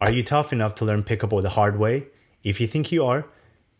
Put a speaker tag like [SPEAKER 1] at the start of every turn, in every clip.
[SPEAKER 1] Are you tough enough to learn pickleball the hard way? If you think you are,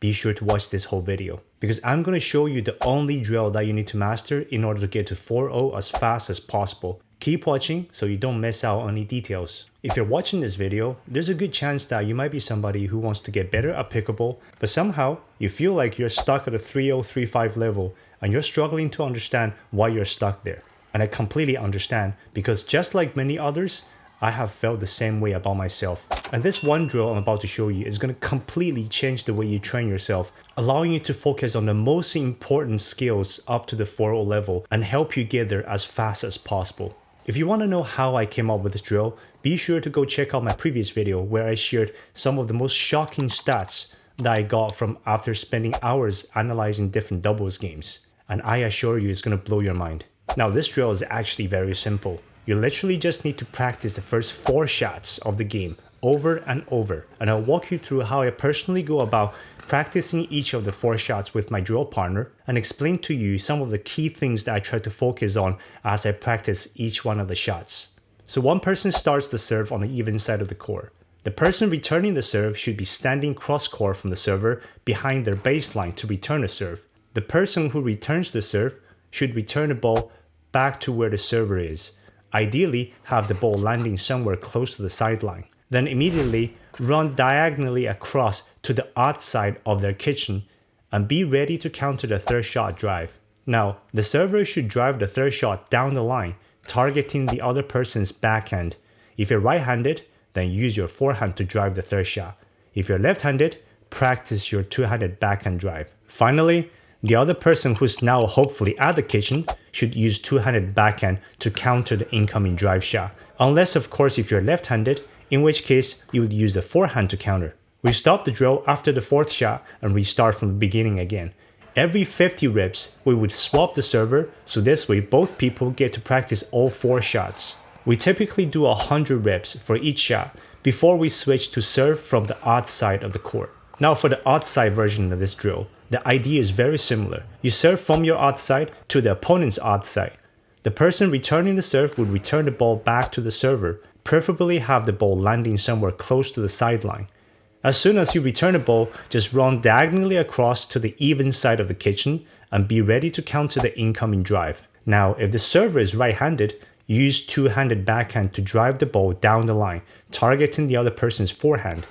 [SPEAKER 1] be sure to watch this whole video because I'm going to show you the only drill that you need to master in order to get to 4-0 as fast as possible. Keep watching so you don't miss out on any details. If you're watching this video, there's a good chance that you might be somebody who wants to get better at pickleball, but somehow you feel like you're stuck at a 3-0, 3-5 level and you're struggling to understand why you're stuck there. And I completely understand because just like many others, I have felt the same way about myself. And this one drill I'm about to show you is going to completely change the way you train yourself, allowing you to focus on the most important skills up to the 4-0 level and help you get there as fast as possible. If you want to know how I came up with this drill, be sure to go check out my previous video where I shared some of the most shocking stats that I got from after spending hours analyzing different doubles games. And I assure you it's going to blow your mind. Now this drill is actually very simple. You literally just need to practice the first 4 shots of the game over and over. And I'll walk you through how I personally go about practicing each of the 4 shots with my drill partner and explain to you some of the key things that I try to focus on as I practice each one of the shots. So one person starts the serve on the even side of the court. The person returning the serve should be standing cross-court from the server behind their baseline to return the serve. The person who returns the serve should return the ball back to where the server is. Ideally, have the ball landing somewhere close to the sideline. Then immediately run diagonally across to the outside of their kitchen and be ready to counter the third shot drive. Now, the server should drive the third shot down the line, targeting the other person's backhand. If you're right-handed, then use your forehand to drive the third shot. If you're left-handed, practice your two-handed backhand drive. Finally, the other person who's now hopefully at the kitchen should use two-handed backhand to counter the incoming drive shot. Unless of course if you're left-handed, in which case you would use the forehand to counter. We stop the drill after the 4th shot and restart from the beginning again. Every 50 reps, we would swap the server, so this way both people get to practice all 4 shots. We typically do 100 reps for each shot before we switch to serve from the outside of the court. Now for the outside version of this drill, the idea is very similar. You serve from your outside to the opponent's outside. The person returning the serve would return the ball back to the server, preferably have the ball landing somewhere close to the sideline. As soon as you return the ball, just run diagonally across to the even side of the kitchen and be ready to counter the incoming drive. Now, if the server is right-handed, use two-handed backhand to drive the ball down the line, targeting the other person's forehand.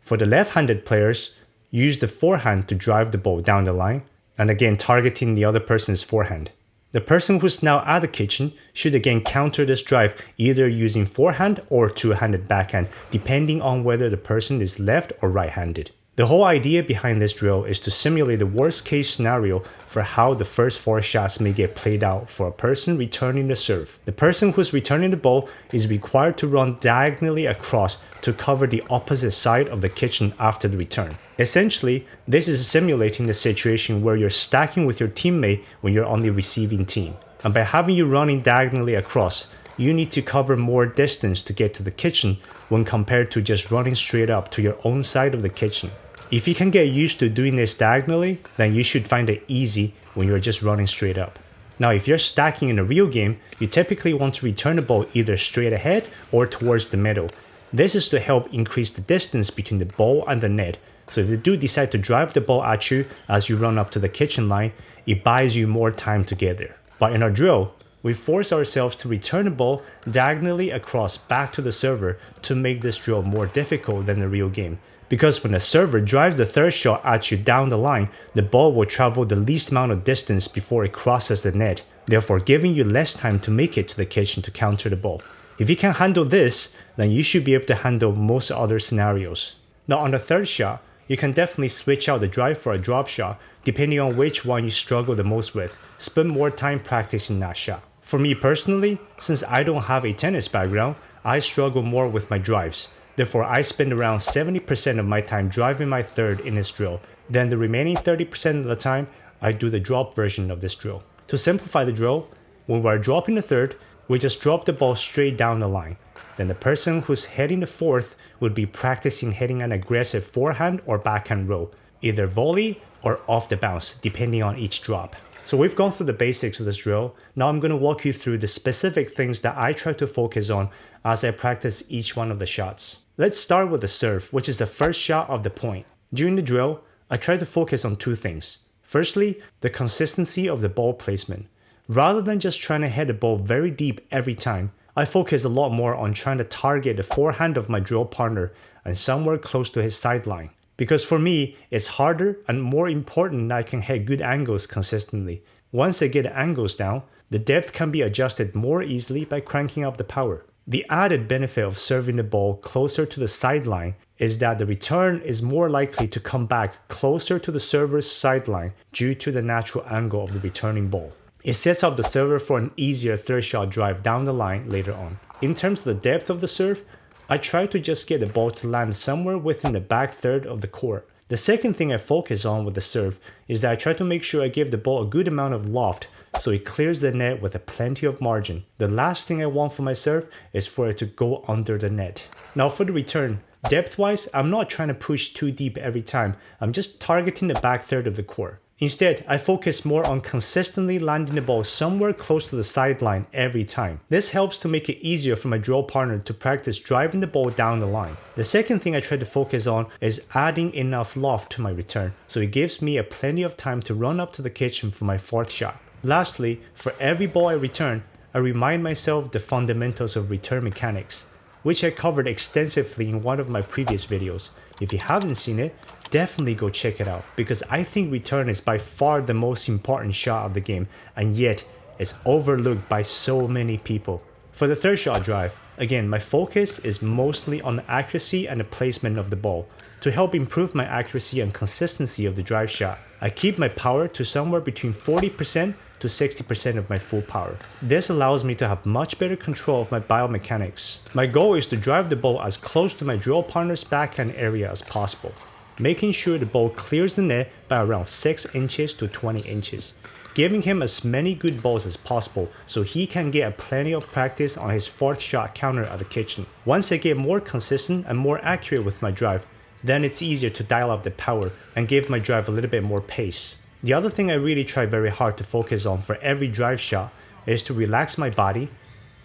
[SPEAKER 1] For the left-handed players, use the forehand to drive the ball down the line, and again targeting the other person's forehand. The person who's now at the kitchen should again counter this drive either using forehand or two-handed backhand, depending on whether the person is left or right-handed. The whole idea behind this drill is to simulate the worst case scenario for how the first 4 shots may get played out for a person returning the serve. The person who's returning the ball is required to run diagonally across to cover the opposite side of the kitchen after the return. Essentially, this is simulating the situation where you're stacking with your teammate when you're on the receiving team. And by having you running diagonally across, you need to cover more distance to get to the kitchen when compared to just running straight up to your own side of the kitchen. If you can get used to doing this diagonally, then you should find it easy when you're just running straight up. Now, if you're stacking in a real game, you typically want to return the ball either straight ahead or towards the middle. This is to help increase the distance between the ball and the net. So if they do decide to drive the ball at you as you run up to the kitchen line, it buys you more time to get there. But in our drill, we force ourselves to return the ball diagonally across back to the server to make this drill more difficult than the real game. Because when the server drives the third shot at you down the line, the ball will travel the least amount of distance before it crosses the net, therefore giving you less time to make it to the kitchen to counter the ball. If you can handle this, then you should be able to handle most other scenarios. Now on the third shot, you can definitely switch out the drive for a drop shot, depending on which one you struggle the most with. Spend more time practicing that shot. For me personally, since I don't have a tennis background, I struggle more with my drives. Therefore, I spend around 70% of my time driving my third in this drill. Then the remaining 30% of the time, I do the drop version of this drill. To simplify the drill, when we're dropping the third, we just drop the ball straight down the line. Then the person who's heading the fourth would be practicing hitting an aggressive forehand or backhand roll, either volley or off the bounce, depending on each drop. So we've gone through the basics of this drill. Now I'm going to walk you through the specific things that I try to focus on as I practice each one of the shots. Let's start with the serve, which is the first shot of the point. During the drill, I try to focus on two things. Firstly, the consistency of the ball placement. Rather than just trying to hit the ball very deep every time, I focus a lot more on trying to target the forehand of my drill partner and somewhere close to his sideline. Because for me, it's harder and more important that I can hit good angles consistently. Once I get the angles down, the depth can be adjusted more easily by cranking up the power. The added benefit of serving the ball closer to the sideline is that the return is more likely to come back closer to the server's sideline due to the natural angle of the returning ball. It sets up the server for an easier third shot drive down the line later on. In terms of the depth of the serve, I try to just get the ball to land somewhere within the back third of the court. The second thing I focus on with the serve is that I try to make sure I give the ball a good amount of loft so it clears the net with a plenty of margin. The last thing I want for my serve is for it to go under the net. Now for the return, depth-wise, I'm not trying to push too deep every time. I'm just targeting the back third of the court. Instead, I focus more on consistently landing the ball somewhere close to the sideline every time. This helps to make it easier for my drill partner to practice driving the ball down the line. The second thing I try to focus on is adding enough loft to my return, so it gives me plenty of time to run up to the kitchen for my fourth shot. Lastly, for every ball I return, I remind myself the fundamentals of return mechanics, which I covered extensively in one of my previous videos. If you haven't seen it, definitely go check it out, because I think return is by far the most important shot of the game, and yet it's overlooked by so many people. For the third shot drive, again, my focus is mostly on the accuracy and the placement of the ball. To help improve my accuracy and consistency of the drive shot, I keep my power to somewhere between 40% to 60% of my full power. This allows me to have much better control of my biomechanics. My goal is to drive the ball as close to my drill partner's backhand area as possible, making sure the ball clears the net by around 6 inches to 20 inches, giving him as many good balls as possible so he can get plenty of practice on his fourth shot counter at the kitchen. Once I get more consistent and more accurate with my drive, then it's easier to dial up the power and give my drive a little bit more pace. The other thing I really try very hard to focus on for every drive shot is to relax my body,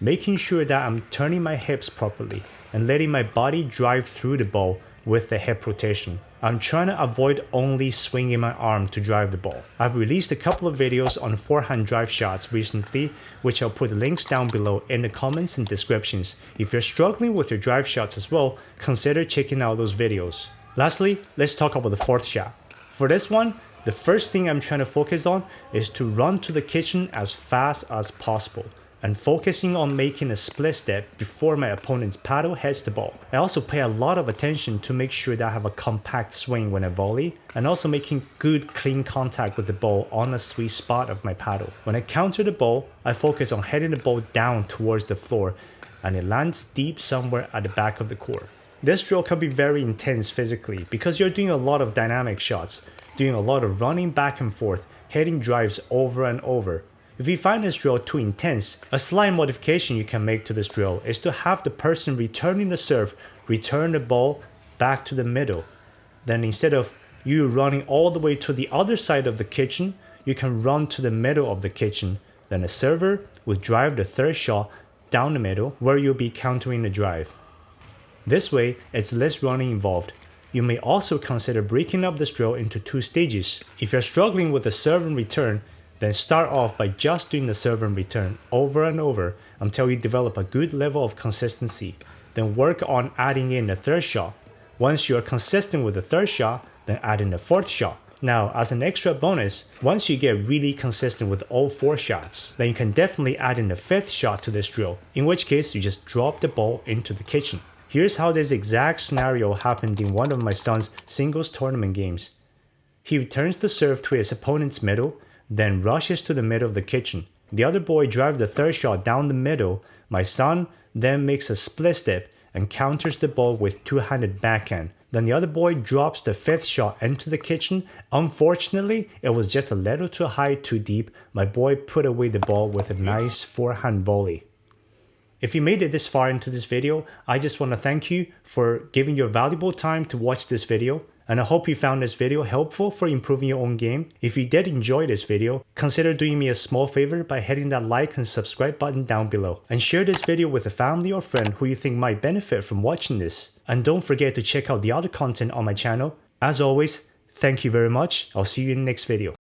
[SPEAKER 1] making sure that I'm turning my hips properly and letting my body drive through the ball with the hip rotation. I'm trying to avoid only swinging my arm to drive the ball. I've released a couple of videos on forehand drive shots recently, which I'll put links down below in the comments and descriptions. If you're struggling with your drive shots as well, consider checking out those videos. Lastly, let's talk about the fourth shot. For this one, the first thing I'm trying to focus on is to run to the kitchen as fast as possible and focusing on making a split step before my opponent's paddle hits the ball. I also pay a lot of attention to make sure that I have a compact swing when I volley, and also making good clean contact with the ball on a sweet spot of my paddle. When I counter the ball, I focus on heading the ball down towards the floor and it lands deep somewhere at the back of the court. This drill can be very intense physically because you're doing a lot of dynamic shots, doing a lot of running back and forth, hitting drives over and over. If you find this drill too intense, a slight modification you can make to this drill is to have the person returning the serve return the ball back to the middle. Then instead of you running all the way to the other side of the kitchen, you can run to the middle of the kitchen. Then the server will drive the third shot down the middle where you'll be countering the drive. This way, it's less running involved. You may also consider breaking up this drill into 2 stages. If you're struggling with the serve and return, then start off by just doing the serve and return over and over until you develop a good level of consistency. Then work on adding in the third shot. Once you are consistent with the third shot, then add in the fourth shot. Now, as an extra bonus, once you get really consistent with all 4 shots, then you can definitely add in the 5th shot to this drill, in which case you just drop the ball into the kitchen. Here's how this exact scenario happened in one of my son's singles tournament games. He returns the serve to his opponent's middle, then rushes to the middle of the kitchen. The other boy drives the third shot down the middle. My son then makes a split step and counters the ball with two-handed backhand. Then the other boy drops the 5th shot into the kitchen. Unfortunately, it was just a little too high, too deep. My boy put away the ball with a nice forehand volley. If you made it this far into this video, I just want to thank you for giving your valuable time to watch this video. And I hope you found this video helpful for improving your own game. If you did enjoy this video, consider doing me a small favor by hitting that like and subscribe button down below. And share this video with a family or friend who you think might benefit from watching this. And don't forget to check out the other content on my channel. As always, thank you very much. I'll see you in the next video.